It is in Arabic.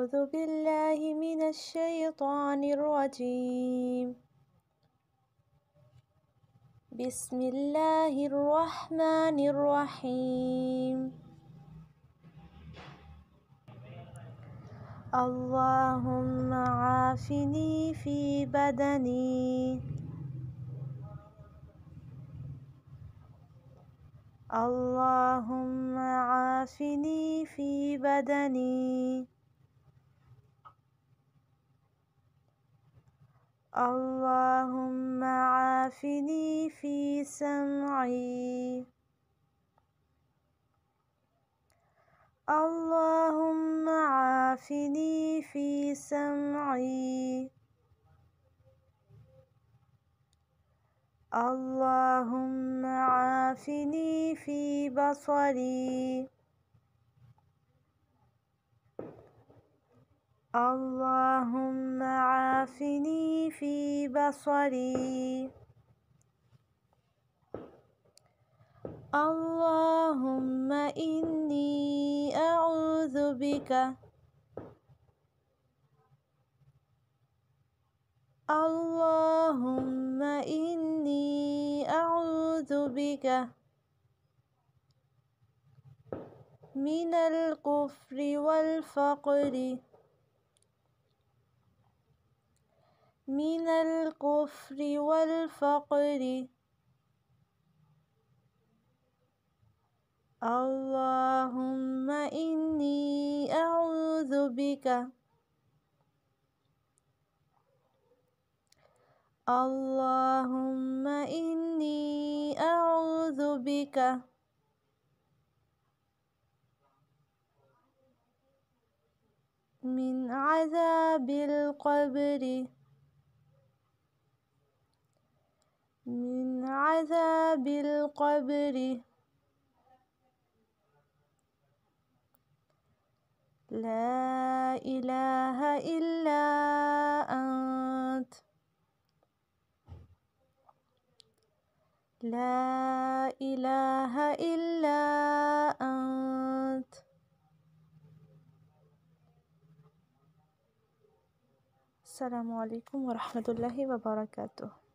أعوذ بالله من الشيطان الرجيم. بسم الله الرحمن الرحيم. اللهم عافني في بدني. اللهم عافني في بدني. اللهم عافني في سمعي. اللهم عافني في سمعي. اللهم عافني في بصري. اللهم عافني في بصري. اللهم إني أعوذ بك. اللهم إني أعوذ بك من الكفر والفقر. من الكفر والفقر. اللهم إني أعوذ بك. اللهم إني أعوذ بك من عذاب القبر. من عذاب القبر. لا إله إلا أنت. لا إله إلا أنت. السلام عليكم ورحمة الله وبركاته.